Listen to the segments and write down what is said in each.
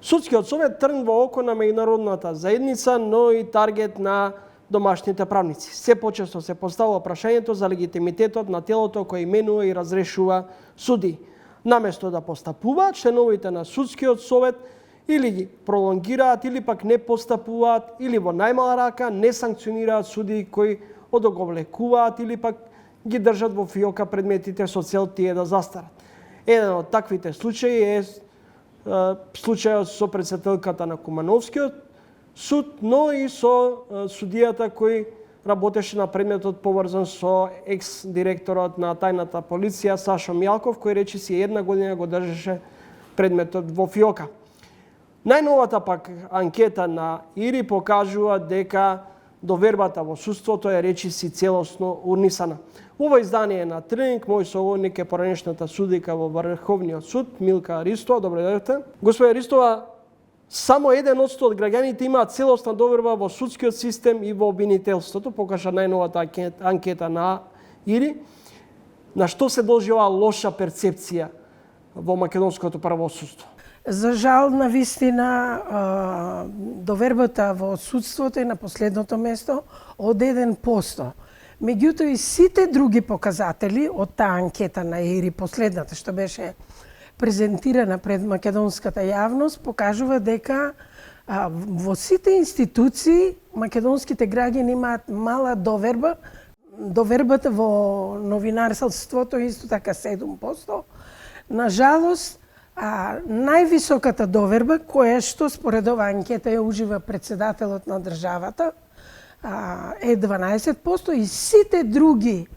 Судскиот совет трн во око на меѓународната заедница, но и таргет на домашните правници. Се почесто се поставува прашањето за легитимитетот на телото кој именува и разрешува суди. Наместо да постапуваат, членовите на судскиот совет или ги пролонгираат, или пак не постапуваат, или во најмала рака не санкционираат суди кои одоговлекуваат или пак ги држат во фиока предметите со цел тие да застарат. Еден од таквите случаи е случајот со претседателката на Кумановскиот суд, но и со судијата кој работеше на предметот поврзан со екс-директорот на тајната полиција Сашо Мјалков, кој речиси 1 година го држеше предметот во фиока. Најновата пак анкета на ИРИ покажува дека довербата во судството е речиси целосно урнисана. Во ова издание на Тренинг, мој соговорник е поранешната судика во Врховниот суд, Милка Ристова. Добро дојдовте. Господја Ристова, само 1% од граѓаните имаат целосна доверба во судскиот систем и во обвинителството, покажа најновата анкета на ИРИ. На што се должи оваа лоша перцепција во македонското правосудство? За жал, навистина, довербата во судството е на последното место од 1%. Меѓутоа и сите други показатели од таа анкета на ИРИ, последната што беше презентирана пред македонската јавност, покажува дека во сите институции македонските граѓани имаат мала доверба. Довербата во новинарството исто така 7%. На жалост, највисоката доверба, која што според оваа анкета ја ужива претседателот на државата, е 12% и сите други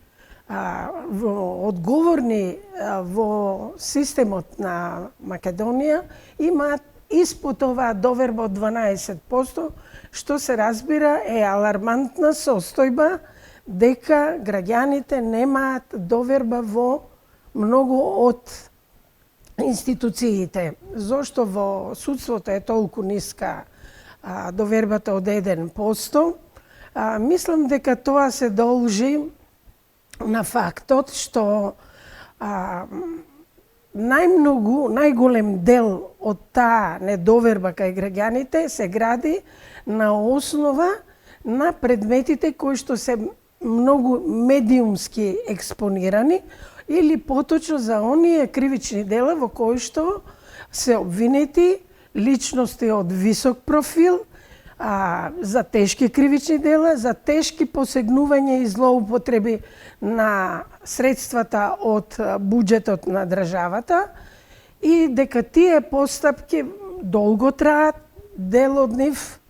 одговорни во системот на Македонија имаат испод оваа доверба од 12%, што се разбира е алармантна состојба дека граѓаните немаат доверба во многу од институциите. Зошто во судството е толку ниска довербата од 1%? Мислам дека тоа се должи на фактот што најголем дел од таа недоверба кај граѓаните се гради на основа на предметите кои што се многу медиумски експонирани или поточно за оние кривични дела во кои што се обвинети личности од висок профил, за тешки кривични дела, за тешки посегнувања и злоупотреби на средствата од буџетот на државата и дека тие постапки долго траат, дел од нив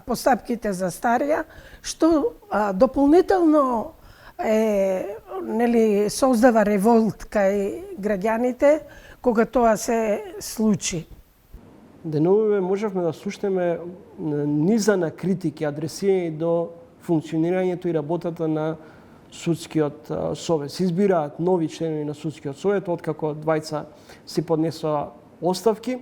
постапките застарија, што дополнително создава револт кај граѓаните кога тоа се случи. Деновиве можевме да слушнеме низа на критики адресирани до функционирањето и работата на судскиот совет. Се избираат нови членови на судскиот совет, откако двајца си поднесоа оставки.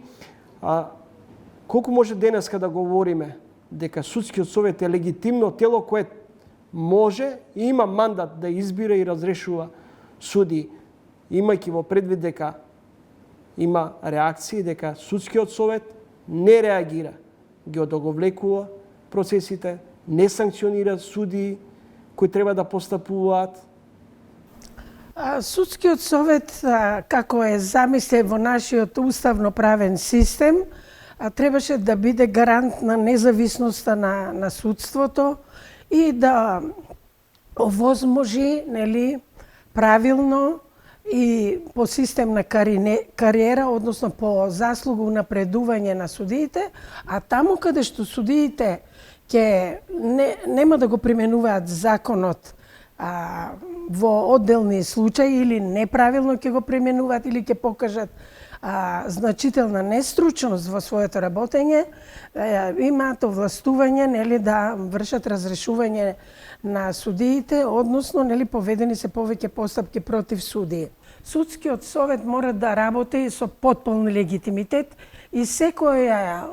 Колку може денеска да говориме дека судскиот совет е легитимно тело кое може и има мандат да избира и разрешува суди, имајќи во предвид дека има реакции, дека судскиот совет не реагира, ги одоговлекува процесите, не санкционира суди кои треба да постапуваат? Судскиот совет, како е замислен во нашиот уставно-правен систем, требаше да биде гарант на независноста на судството и да овозможи правилно и по систем на кариера, односно по заслугу напредување на судиите, а таму каде што судиите нема да го применуваат законот во одделни случаи или неправилно ќе го применуваат или ќе покажат значителна нестручност во своето работење, имаат овластување да вршат разрешување на судиите, односно поведени се повеќе постапки против судии. Судскиот совет мора да работи со потполн легитимитет и секоја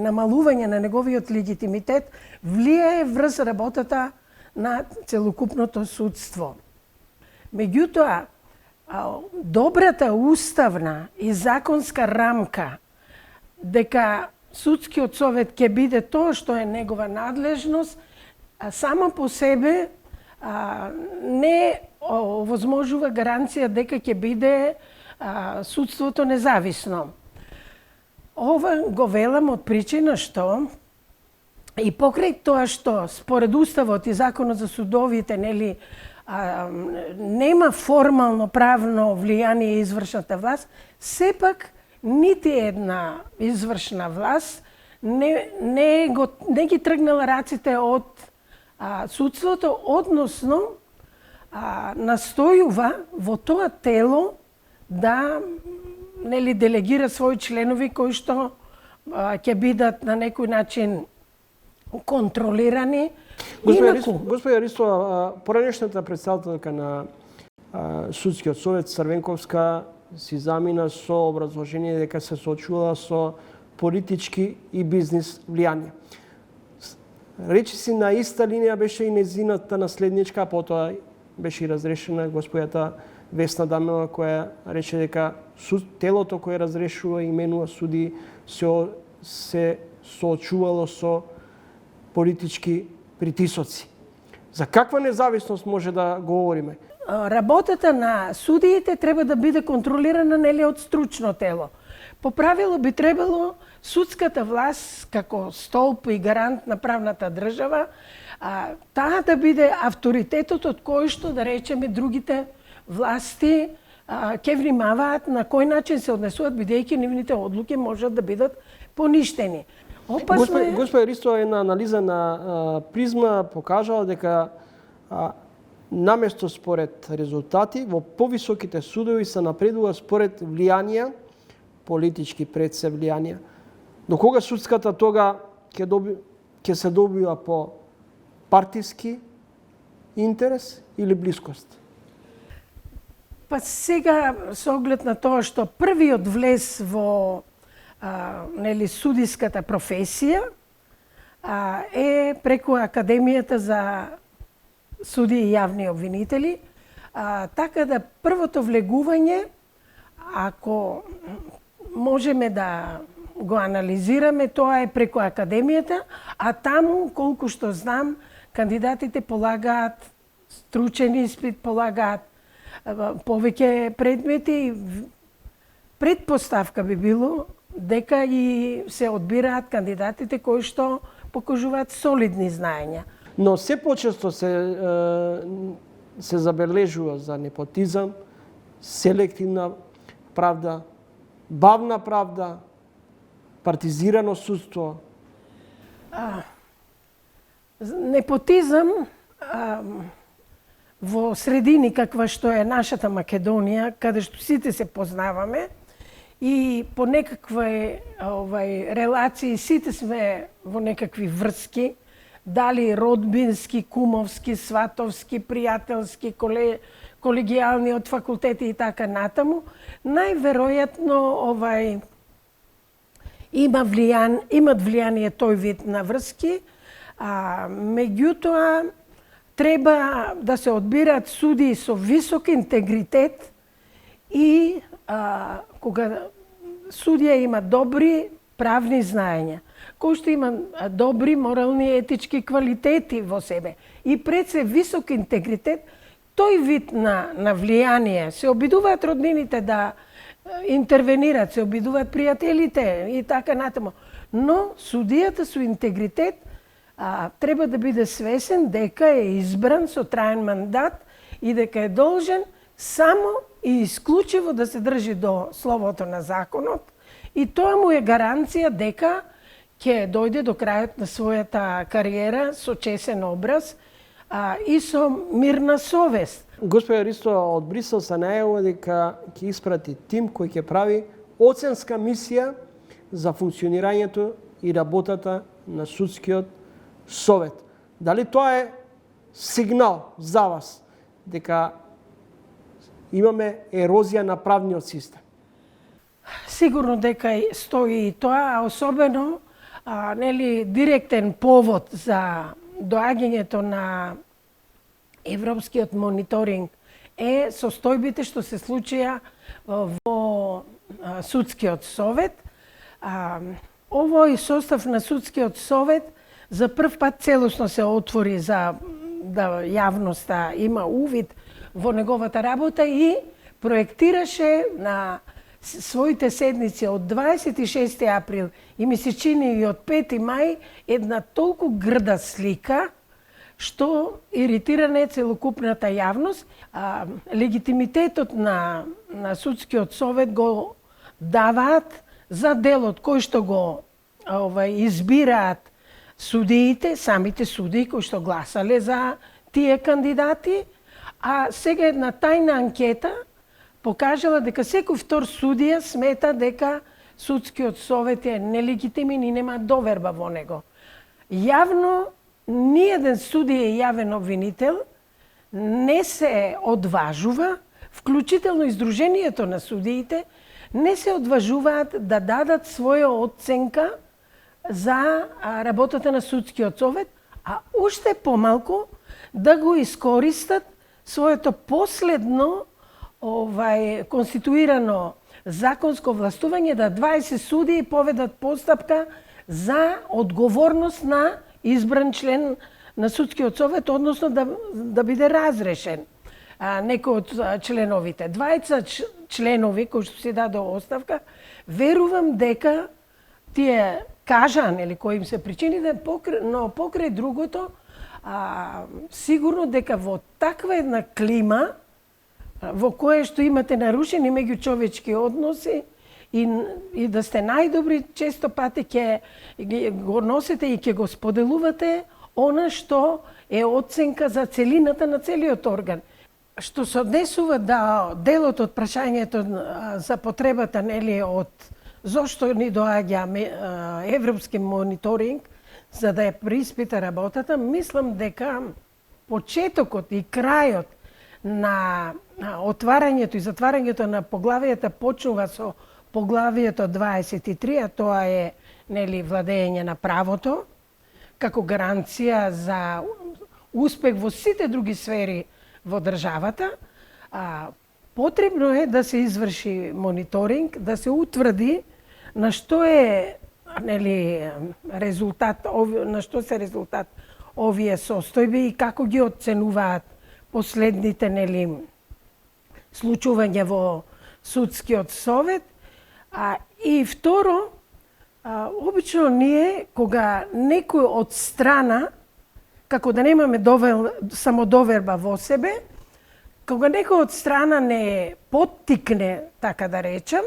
намалување на неговиот легитимитет влијае врз работата на целокупното судство. Меѓутоа, добрата уставна и законска рамка дека судскиот совет ќе биде тоа што е негова надлежност, а само по себе не овозможува гаранција дека ќе биде судството независно. Ова го велам од причина што и покрај тоа што според Уставот и Законот за судовите, нели, нема формално правно влијание извршната власт, сепак нити една извршна власт не ги тргнала раците од судството, односно настојува во тоа тело да, нели, делегира своји членови кои што ќе бидат на некој начин контролирани. Господја Ристова, поранешната претставителка на Судскиот совет Црвенковска си замина со образложение дека се соочувала со политички и бизнис влијание. Речиси на иста линија беше и незината наследничка, а потоа беше и разрешена господјата Весна Дамова, која рече дека телото кое разрешува и именува суди се соочувало со политички притисоци. За каква независност може да говориме? Работата на судиите треба да биде контролирана, нели, од стручно тело. По правило би требало судската власт како столб и гарант на правната држава, таа да биде авторитетот од кој што, да речеме, другите власти ќе внимаваат на кој начин се однесуваат, бидејќи нивните одлуки можат да бидат поништени. Господја Ристова, една анализа на Призма покажала дека наместо според резултати, во повисоките судови се напредува според влијанија, политички пред се влијанија. До кога судската тога ќе се добива по партиски интерес или блискост? Па сега, со оглед на тоа што првиот влез во нели, судиската професија е преку Академијата за суди и јавни обвинители, така да првото влегување, ако можеме да го анализираме, тоа е преку Академијата, а таму, колку што знам, кандидатите полагаат стручен испит, полагаат повеќе предмети. Предпоставка би било дека и се одбираат кандидатите кои што покажуваат солидни знаења. Но се почесто се забележува за непотизам, селективна правда, бавна правда, партизирано судство. Непотизам во средини каква што е нашата Македонија, каде што сите се познаваме и по некакви релации сите сме во некакви врски, дали родбински, кумовски, сватовски, пријателски, колегијални од факултети и така натаму, најверојатно имат влијание тој вид на врски, меѓутоа треба да се одбираат судии со висок интегритет и кога судија има добри правни знаења, кој што има добри морални и етички квалитети во себе и пред се висок интегритет, тој вид на влијание се обидуваат роднините да интервенират, се обидуваат пријателите и така натаму. Но судијата со интегритет треба да биде свесен дека е избран со траен мандат и дека е должен само и исклучиво да се држи до словото на законот и тоа му е гаранција дека ќе дојде до крајот на својата кариера со чесен образ и со мирна совест. Господја Ристова, од Брисел се најавува дека ќе испрати тим кој ќе прави оценска мисија за функционирањето и работата на судскиот совет. Дали тоа е сигнал за вас дека имаме ерозија на правниот систем? Сигурно дека стои и тоа, а особено директен повод за доаѓањето на Европскиот мониторинг е состојбите што се случија во Судскиот совет. овој состав на судскиот совет за прв пат целосно се отвори за да јавноста има увид во неговата работа и проектираше на своите седници од 26. април и ми се чини и од 5. мај една толку грда слика што иритиране целокупната јавност. Легитимитетот на судскиот совет го даваат за делот кој што го избираат судиите, самите судии кои што гласале за тие кандидати, а сега една тајна анкета покажала дека секој втор судија смета дека судскиот совет е нелегитимен и нема доверба во него. Јавно, ниеден судија и јавен обвинител не се одважува, вклучително издружението на судиите, не се одважуваат да дадат своја оценка за работата на судскиот совет, а уште помалку да го искористат своето последно конституирано законско властување да 20 судии поведат постапка за одговорност на избран член на судскиот совет, односно да биде разрешен некој од членовите. 20 членови кои што си даде оставка, верувам дека тие кажа, нели, кои им се причините, но покрај другото, сигурно дека во таква една клима, во кое што имате нарушени меѓучовечки односи и да сте најдобри, често пати ќе го носите и ќе го споделувате она што е оценка за целината на целиот орган. Што се однесува да делот од прашањето за потребата, нели, од зошто ни доаѓа европски мониторинг за да ја преиспита работата, мислам дека почетокот и крајот на отварањето и затварањето на поглавијата почнува со поглавието 23, а тоа е, нели, владење на правото како гаранција за успех во сите други сфери во државата. Потребно е да се изврши мониторинг, да се утврди на што е, нели, резултат, на што се резултат овие состојби и како ги оценуваат последните, нели, случувања во судскиот совет. И второ, обично ние, кога некој од страна, како да немаме самодоверба во себе, кога некој од страна не поттикне, така да речам,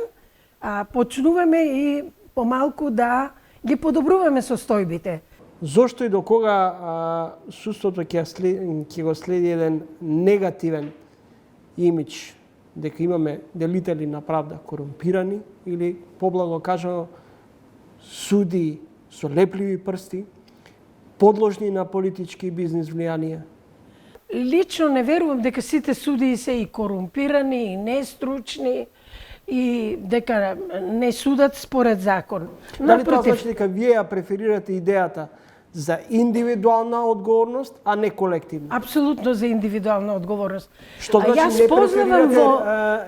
почнуваме и помалку да ги подобруваме состојбите. Зошто и до кога судството ќе го следи еден негативен имидж, дека имаме делители на правда корумпирани или, поблаго кажано, суди со лепливи прсти, подложни на политички и бизнис влијанија? Лично не верувам дека сите судии се и корумпирани, и нестручни, и дека не судат според закон. Дали тоа значи дека вие ја преферирате идејата за индивидуална одговорност, а не колективна? Апсолутно за индивидуална одговорност. Што значи не преферирате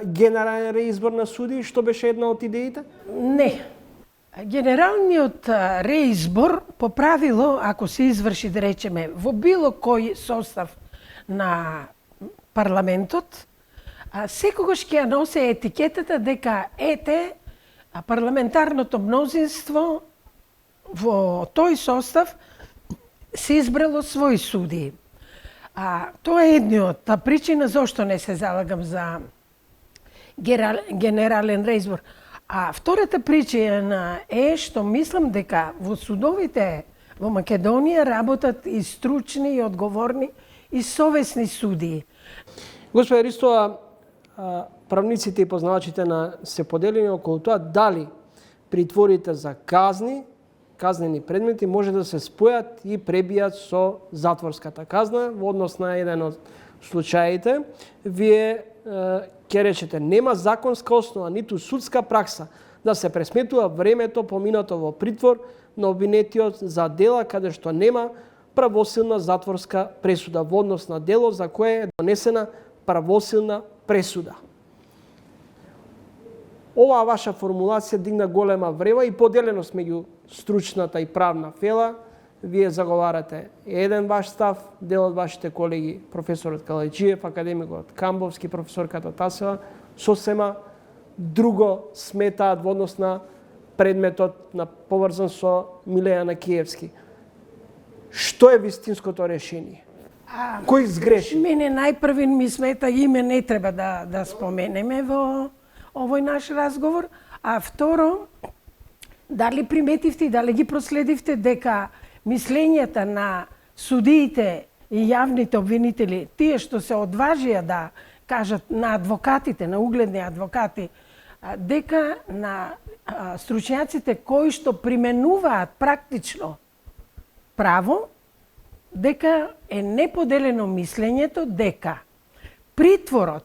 генерален реизбор на суди, што беше една од идеите? Не. Генералниот реизбор по правило, ако се изврши, да речеме, во било кој состав на парламентот, секогаш ќе ја носи етикетата дека парламентарното мнозинство во тој состав се избрало своји судии. Тоа е едниот причина зошто не се залагам за генерален реизбор. А втората причина е што мислам дека во судовите во Македонија работат и стручни, и одговорни, и совесни судии. Господја Ристова, правниците и познавачите се поделени околу тоа дали притворите за казнени предмети може да се спојат и пребијат со затворската казна. Во однос на еден од случаите, вие ќе речете нема законска основа, ниту судска пракса да се пресметува времето поминато во притвор на обвинетиот за дела каде што нема правосилна затворска пресуда во однос на дело за кое е донесена правосилна пресуда. Оваа ваша формулација дигна голема врева и поделеност меѓу стручната и правна фела. Вие заговарате еден ваш став, дел од вашите колеги, професорот Калајчиев, академикот Камбовски, професорката Тасева, сосема друго сметаат во однос на предметот на поврзан со Милејана Киевски. Што е вистинското решение? Кој сгреши? Мене најпрви ми смета име не треба да споменеме во овој наш разговор, а второ, дали приметивте и дали ги проследивте дека мислењата на судиите и јавните обвинители, тие што се одважија да кажат на адвокатите, на угледни адвокати, дека на стручњаците кои што применуваат практично право, дека е неподелено мислењето дека притворот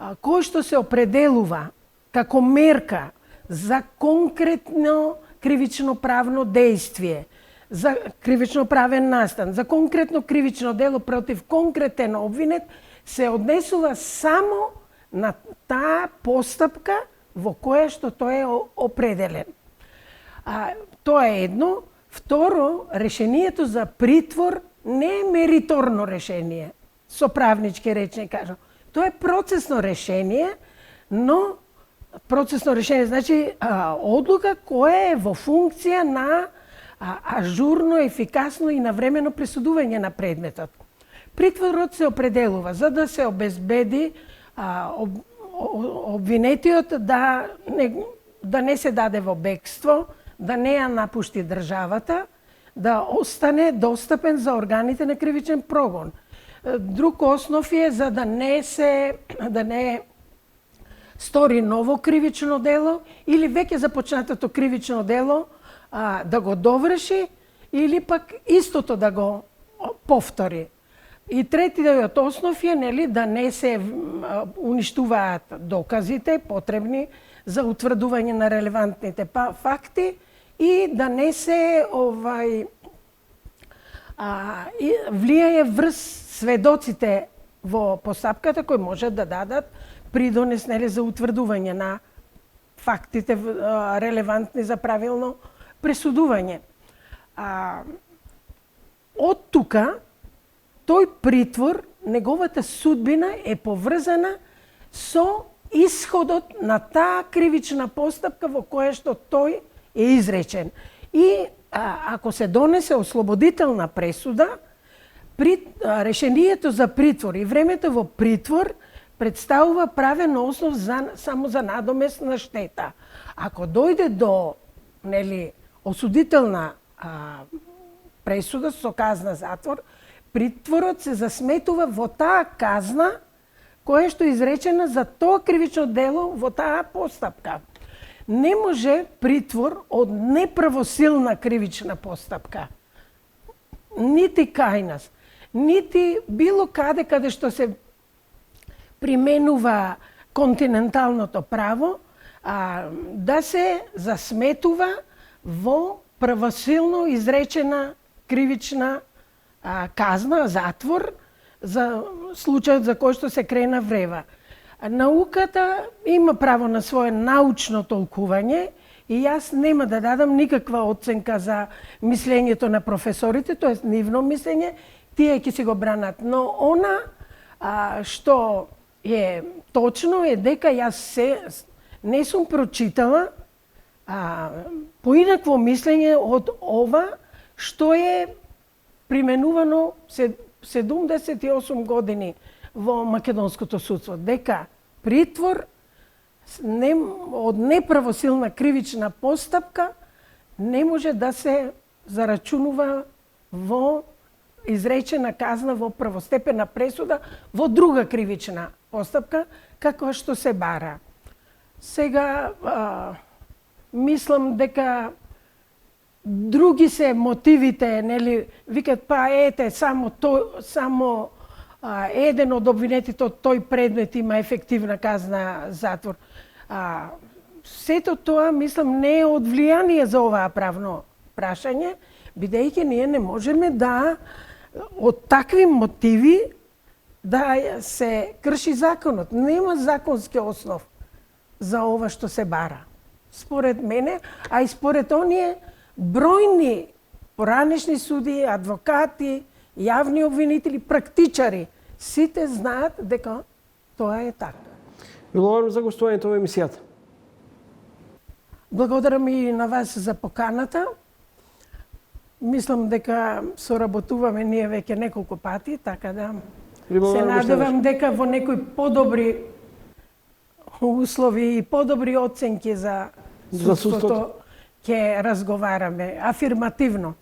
кој што се определува како мерка за конкретно кривично правно дејствие, за кривично правен настан, за конкретно кривично дело против конкретен обвинет, се однесува само на таа постапка во која што тој е определен. Тоа е едно. Второ, решението за притвор не е мериторно решение, со правнички речни кажам. Тоа е процесно решение, но процесно решение значи одлука која е во функција на ажурно, ефикасно и навремено пресудување на предметот. Притворот се определува за да се обезбеди обвинетиот да не се даде во бегство, да не ја напушти државата, да остане достапен за органите на кривичен прогон. Друг основ е за да не стори ново кривично дело или веќе започнатото кривично дело да го доврши или пак истото да го повтори. И третиот основ е да не се уништуваат доказите потребни за утврдување на релевантните факти и да не се влијае врз сведоците во постапката кои можат да дадат придонес за утврдување на фактите релевантни за правилно пресудување. Од тука тој притвор, неговата судбина е поврзана со исходот на таа кривична постапка во која што тој е изречен. И ако се донесе ослободителна пресуда, решението за притвор и времето во притвор представува правен основ само за надоместна штета. Ако дојде до осудителна пресуда со казна затвор, притворот се засметува во таа казна која што е изречена за тоа кривично дело во таа постапка. Не може притвор од неправосилна кривична постапка, нити кај нас, нити било каде што се применува континенталното право, да се засметува во правосилно изречена кривична казна, затвор, за случајот за кој што се крена врева. Науката има право на свое научно толкување и јас нема да дадам никаква оценка за мислењето на професорите, тоа е нивно мислење, тие ќе си го бранат. Но она што е точно е дека јас не сум прочитала поинакво мислење од ова што е применувано 78 години во македонското судство, дека притвор од неправосилна кривична постапка не може да се зарачунува во изречена казна во првостепена пресуда во друга кривична постапка, како што се бара. Сега мислам дека други се мотивите, викат ете само еден од обвинетите од тој предмет има ефективна казна затвор. Сето тоа, мислам, не е од влијание за оваа правно прашање, бидејќи ние не можеме да од такви мотиви да се крши законот. Нема законски основ за ова што се бара. Според мене, а и според оние бројни поранешни суди, адвокати, јавни обвинители, практичари, сите знаат дека тоа е така. Благодарам за гостувањето во емисијата. Благодарам и на вас за поканата. Мислам дека соработуваме ние веќе неколку пати, така да се надевам дека во некои подобри услови и подобри оценки за судството ќе разговараме афирмативно.